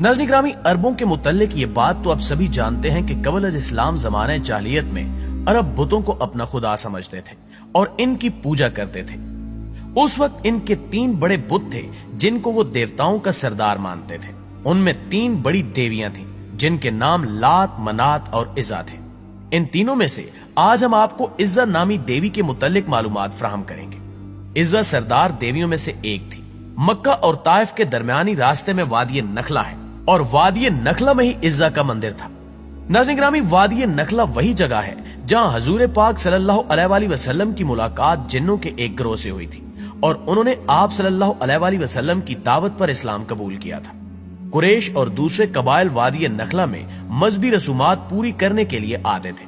नाज़रीन ग्रामी, अरबों के मुतल्लिक ये बात तो आप सभी जानते हैं कि कबल अज़ इस्लाम ज़माने जाहिलियत में अरब बुतों को अपना खुदा समझते थे और इनकी पूजा करते थे। उस वक्त इनके 3 बड़े बुत थे जिनको वो देवताओं का सरदार मानते थे। उनमें 3 बड़ी देवियां थीं जिनके नाम लात, मनात और इज़्ज़ा थे। इन तीनों में से आज हम आपको इज़्ज़ा नामी देवी के मुतल्लिक मालूमात फराहम करेंगे। इज़्ज़ा सरदार देवियों में से एक थी। मक्का और ताइफ के दरमियानी रास्ते में वादी नखला है और वादी नखला में ही इज़्ज़ा का मंदिर था। नाज़रीन ग्रामी, वादी नखला वही जगह है जहां हजूर पाक सल्लल्लाहु अलैहि वसल्लम की मुलाकात जिन्नों के एक ग्रोह से हुई थी और उन्होंने आप सल्लल्लाहु अलैहि वसल्लम की दावत पर इस्लाम कबूल किया था। कुरैश और दूसरे कबाइल वादी नखला में मजहबी रसूमात पूरी करने के लिए आते थे।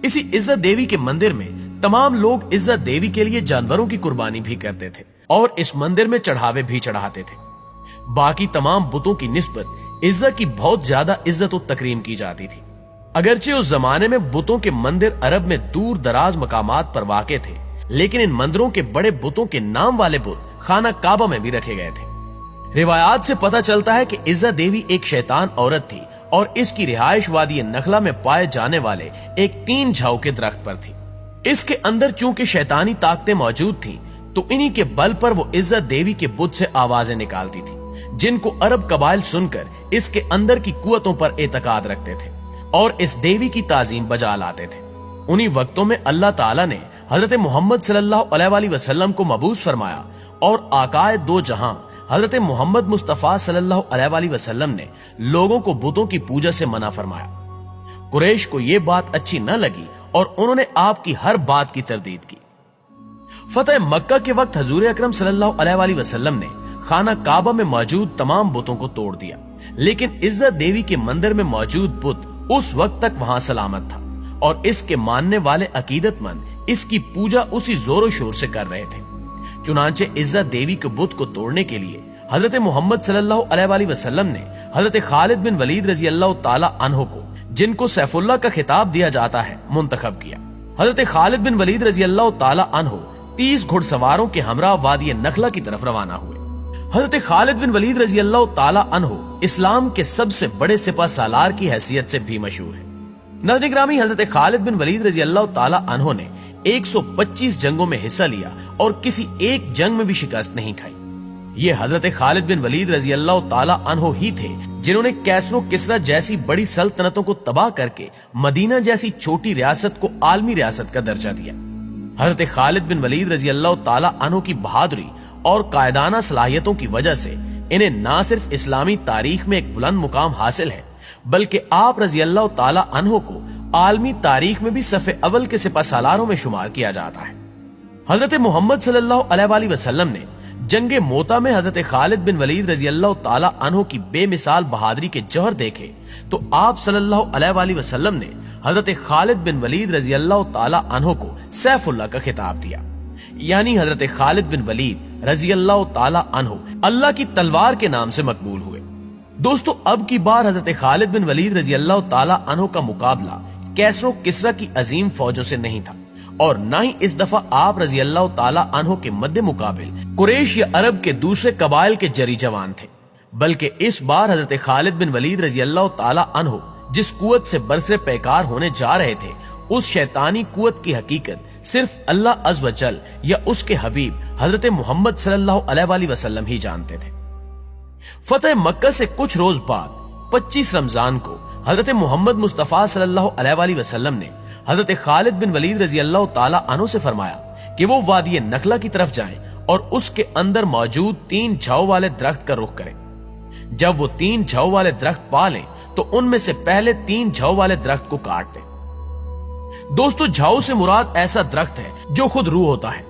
इसी इज़्ज़ा देवी के मंदिर में तमाम लोग इज़्ज़ा देवी के लिए जानवरों की कुर्बानी भी करते थे और इस मंदिर में चढ़ावे भी चढ़ाते थे। बाकी तमाम बुतों की निस्बत इज़्ज़ा की बहुत ज्यादा इज्जत और तकरीम की जाती थी। अगरचे उस जमाने में बुतों के मंदिर अरब में दूर दराज मकामात पर वाक़े थे, लेकिन इन मंदिरों के बड़े बुतों के नाम वाले बुत खाना काबा में भी रखे गए थे। रिवायात से पता चलता है कि इज़्ज़ा देवी एक शैतान औरत थी और इसकी रिहाइश वादी नखला में पाए जाने वाले एक 3 झाऊ के दरख्त पर थी। इसके अंदर चूंकि शैतानी ताकतें मौजूद थीं, तो इन्हीं के बल पर वो इज़्ज़ा देवी के बुत से आवाजें निकालती थी, जिनको अरब कबाइल सुनकर इसके अंदर की कुव्वतों पर एतकाद रखते थे और इस देवी की ताजीम बजा लाते थे। उन्हीं वक्तों में अल्लाह ताला ने हजरत मोहम्मद सल्लल्लाहु अलैहि वसल्लम को मबूस फरमाया और आकाए दो जहां हजरत मोहम्मद मुस्तफा सल्लल्लाहु अलैहि वसल्लम ने लोगों को बुतों की पूजा से मना फरमाया। कुरैश को यह बात अच्छी न लगी और उन्होंने आपकी हर बात की तरदीद की। फतह मक्का के वक्त हजूर अकरम सल्लल्लाहु अलैहि वसल्लम ने खाना काबा में मौजूद तमाम बुतों को तोड़ दिया, लेकिन इज़्ज़ा देवी के मंदिर में मौजूद बुत उस वक्त तक वहां सलामत था और इसके मानने वाले अकीदतमंद इसकी पूजा उसी जोरों शोर से कर रहे थे। चुनांचे इज़्ज़ा देवी के बुत को तोड़ने के लिए हजरत मोहम्मद सल्लल्लाहु अलैहि वसल्लम ने हजरत खालिद बिन वलीद रजी अल्लाह ताला अन्हो को, जिनको सैफुल्लाह का खिताब दिया जाता है, मुंतखब किया। हजरत खालिद बिन वलीद रजी अल्लाह ताला अन्हो 30 घुड़सवारों के हमरा वादी नखला की तरफ रवाना हुए। हजरत खालिद बिन वलीद रजी अल्लाह ताला अन्हो इस्लाम के सबसे बड़े सिपह सालार की हैसियत से भी मशहूर है। नाज़रीन ग्रामी, हजरत खालिद बिन वलीद रजी अल्लाह ताला अन्हो ने 125 जंगों में हिस्सा लिया और किसी एक जंग में भी शिकस्त नहीं खाई। ये हजरत खालिद बिन वलीद रजी अल्लाह ताला अन्हो ही थे जिन्होंने कैसरो किसरा जैसी बड़ी सल्तनतों को तबाह करके मदीना जैसी छोटी रियासत को आलमी रियासत का दर्जा दिया। हजरत खालिद बिन वलीद रजी अल्लाह ताला अन्हो की बहादुरी और कायदाना सलाहियतों की वजह से इन्हें न सिर्फ इस्लामी तारीख में एक बुलंद मुकाम हासिल है, बल्कि आप रजी अल्लाह ताला अन्हो को आलमी तारीख में भी सफ़े अव्वल के सिपह सालारों में शुमार किया जाता है। हजरत मोहम्मद सल्लल्लाहु अलैहि वसल्लम ने जंगे मोता में हजरत खालिद बिन वलीद रजी अल्लाह ताला अन्हो की बेमिसाल बहादुरी के जौहर देखे तो आप सल्लल्लाहु अलैहि वसल्लम ने हजरत खालिद बिन वलीद रजी अल्लाह ताला अन्हो को सैफुल्लाह का खिताब दिया, यानी हजरत खालिद बिन वलीद रजी अल्लाह ताला अन्हो अल्लाह की तलवार के नाम से मकबूल हुए। दोस्तों, अब की बार हजरत खालिद बिन वलीद रजी अल्लाह ताला अन्हो का मुकाबला कैसरो किसरा की अजीम फौजों से नहीं था और न ही इस दफा आप रजी अल्लाह ताला अन्हो के मद्दे मुकाबिल कुरैश या अरब के दूसरे कबाइल के जरी जवान थे, बल्कि इस बार हजरत खालिद बिन वलीद रजी अल्लाह ताला अन्हो जिस कुव्वत से बरसरे पैकार होने जा रहे थे, उस शैतानी कुव्वत की हकीकत सिर्फ अल्लाह अज़्ज़ व जल या उसके हबीब हजरत मोहम्मद सल्लल्लाहु अलैहि वसल्लम ही जानते थे। फतह मक्का से कुछ रोज बाद 25 रमजान को हजरत मोहम्मद मुस्तफा सल्लल्लाहु अलैहि वसल्लम ने हजरत खालिद बिन वलीद रजी अल्लाह ताला अन्हो से फरमाया कि वो वादी नखला की तरफ जाएं और उसके अंदर मौजूद 3 झाऊ वाले दरख्त का रुख करें। जब वो 3 झाऊ वाले दरख्त पा लें तो उनमें से पहले 3 झाऊ वाले दरख्त को काट दें। दोस्तों, झाऊ से मुराद ऐसा दरख्त है जो खुद रूह होता है।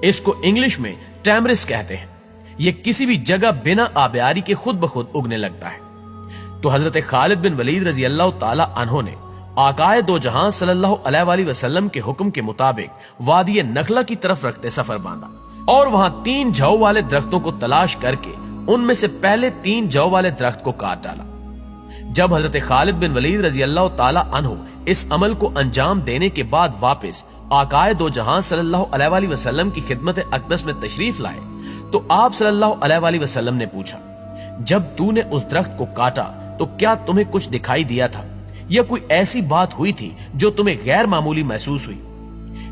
इसको इंग्लिश में टैमरिस कहते हैं। ये किसी भी जगह बिना आबियारी के खुद ब खुद उगने लगता है। तो हजरत खालिद बिन वलीद रजी अल्लाह ताला अन्हो ने आकाए दो जहां सल्लल्लाहु अलैहि वसल्लम के हुक्म के मुताबिक वादी नखला की तरफ रखते सफर बांधा और वहां 3 झाऊ वाले दरख्तों को तलाश करके उनमें से पहले 3 झाऊ वाले दरख्त को काट डाला। जब हजरत खालिद बिन वलीद रजी अल्लाह ताला अन्हो इस अमल को अंजाम देने के बाद वापस आकाए दो जहां सल्लल्लाहु अलैहि वसल्लम की खिदमत अक़दस में तशरीफ लाए तो आप सल्लल्लाहु अलैहि वसल्लम ने पूछा جب تو نے اس درخت کو کاٹا تو کیا تمہیں کچھ دکھائی دیا تھا یا کوئی ایسی بات ہوئی تھی جو تمہیں غیر معمولی محسوس ہوئی؟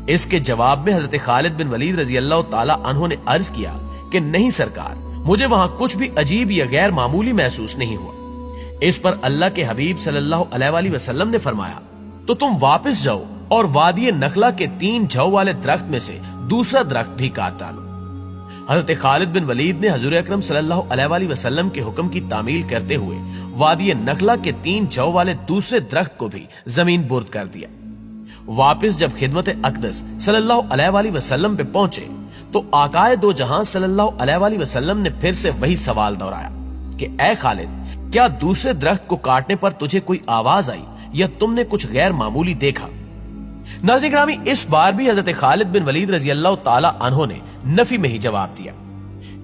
اس کے جواب میں حضرت خالد بن ولید رضی اللہ تعالی عنہ نے عرض کیا کہ نہیں سرکار، مجھے وہاں کچھ بھی عجیب یا غیر معمولی محسوس نہیں ہوا۔ اس پر اللہ کے حبیب صلی اللہ علیہ وآلہ وسلم نے فرمایا تو تم واپس جاؤ اور وادی نخلا کے 3 جھو والے درخت میں سے دوسرا درخت بھی کاٹ ڈالو۔ حضرت خالد بن ولید نے حضور اکرم صلی اللہ علیہ وآلہ وسلم کے حکم کی تعمیل کرتے ہوئے وادی نخلا کے 3 جھو والے دوسرے درخت کو بھی زمین برد کر دیا۔ واپس جب خدمت اقدس صلی اللہ علیہ وآلہ وسلم پہ پہنچے تو آقائے دو جہاں صلی اللہ علیہ وآلہ وسلم نے پھر سے وہی سوال دہرایا کہ اے خالد، کیا دوسرے درخت کو کاٹنے پر تجھے کوئی آواز آئی یا تم نے کچھ غیر معمولی دیکھا؟ ناظرین گرامی، اس بار بھی حضرت خالد بن ولید رضی اللہ تعالی عنہ نے نفی میں ہی جواب دیا۔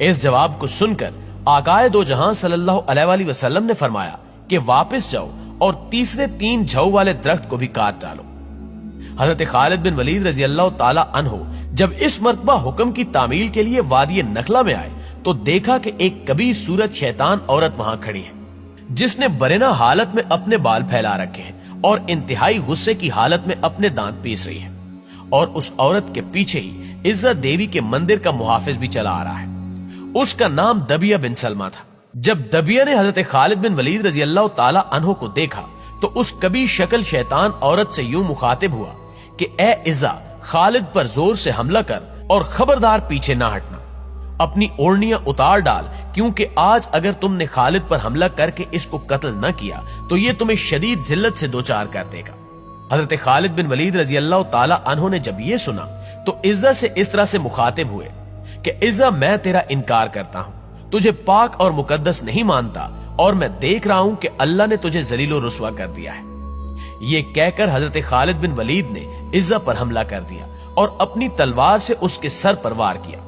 اس جواب کو سن کر آقائے دو جہاں صلی اللہ علیہ وآلہ وسلم نے فرمایا کہ واپس جاؤ اور تیسرے 3 جھو والے درخت کو بھی کاٹ ڈالو۔ حضرت خالد بن ولید رضی اللہ تعالی عنہ جب اس مرتبہ حکم کی تعمیل کے لیے وادی نخلا میں آئے تو دیکھا کہ ایک کبھی صورت شیطان عورت وہاں کھڑی ہے، جس نے برہنہ حالت میں اپنے بال پھیلا رکھے ہیں اور انتہائی غصے کی حالت میں اپنے دانت پیس رہی ہے، اور اس عورت کے پیچھے ہی عزت دیوی کے مندر کا محافظ بھی چلا آ رہا ہے۔ اس کا نام دبیہ بن سلمہ تھا۔ جب دبیہ نے حضرت خالد بن ولید رضی اللہ تعالی عنہ کو دیکھا تو اس کبھی شکل شیطان عورت سے یوں مخاطب ہوا کہ اے عزا، خالد پر زور سے حملہ کر اور خبردار پیچھے نہ ہٹنا، اپنی اوڑنیاں اتار ڈال، کیونکہ آج اگر تم نے خالد پر حملہ کر کے اس کو قتل نہ کیا تو یہ تمہیں شدید ذلت سے دوچار کر دے گا۔ حضرت خالد بن ولید رضی اللہ تعالی عنہ نے جب یہ سنا تو عزا سے اس طرح سے مخاطب ہوئے کہ عزا، میں تیرا انکار کرتا ہوں، تجھے پاک اور مقدس نہیں مانتا، اور میں دیکھ رہا ہوں کہ اللہ نے تجھے ذلیل و رسوا کر دیا ہے۔ یہ کہہ کر حضرت خالد بن ولید نے عزا پر حملہ کر دیا اور اپنی تلوار سے اس کے سر پر وار کیا۔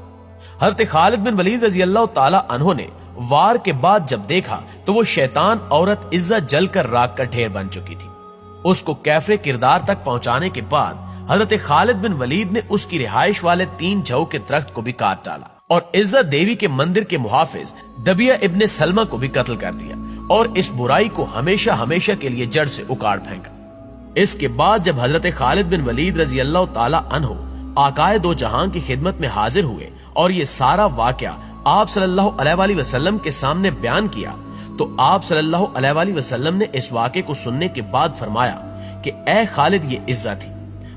حضرت خالد بن ولید رضی اللہ تعالی عنہ نے وار کے بعد جب دیکھا تو وہ شیطان عورت عزا جل کر راکھ کا ڈھیر بن چکی تھی۔ اس کو کیفر کردار تک پہنچانے کے بعد حضرت خالد بن ولید نے اس کی رہائش والے 3 جھو کے درخت کو بھی کاٹ ڈالا اور عزت دیوی کے مندر کے محافظ دبیہ ابن سلمہ کو بھی قتل کر دیا اور اس برائی کو ہمیشہ ہمیشہ کے لیے جڑ سے اکاڑ پھینکا۔ اس کے بعد جب حضرت خالد بن ولید رضی اللہ تعالی عنہ آقائے دو جہاں کی خدمت میں حاضر ہوئے اور یہ سارا واقعہ آپ صلی اللہ علیہ وآلہ وسلم کے سامنے بیان کیا تو آپ صلی اللہ علیہ وآلہ وسلم نے اس واقعے کو سننے کے بعد فرمایا کہ اے خالد، یہ عزا تھی،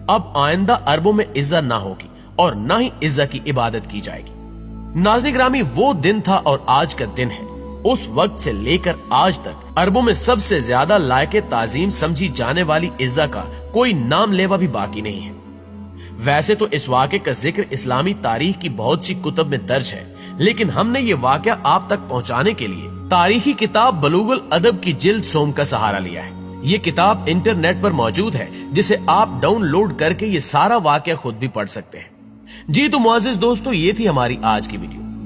اب آئندہ عربوں میں عزا نہ ہوگی اور نہ ہی عزا کی عبادت کی جائے گی۔ ناظرین گرامی، وہ دن تھا اور آج کا دن ہے۔ اس وقت سے لے کر آج تک عربوں میں سب سے زیادہ لائق تعظیم سمجھی جانے والی عزا کا کوئی نام لیوا بھی باقی نہیں ہے۔ ویسے تو اس واقعے کا ذکر اسلامی تاریخ کی بہت سی کتب میں درج ہے، لیکن ہم نے یہ واقعہ آپ تک پہنچانے کے لیے تاریخی کتاب بلوغ الادب کی جلد سوم کا سہارا لیا ہے۔ یہ کتاب انٹرنیٹ پر موجود ہے، جسے آپ ڈاؤن لوڈ کر کے یہ سارا واقعہ خود بھی پڑھ سکتے ہیں۔ جی تو معزز دوستو، یہ تھی ہماری آج کی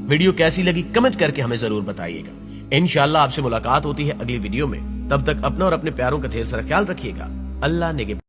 ویڈیو کیسی لگی کمنٹ کر کے ہمیں ضرور بتائیے گا۔ انشاءاللہ آپ سے ملاقات ہوتی ہے اگلی ویڈیو میں، تب تک اپنا اور اپنے پیاروں کا ڈھیر سارا خیال رکھیے گا۔ اللہ نگہبان۔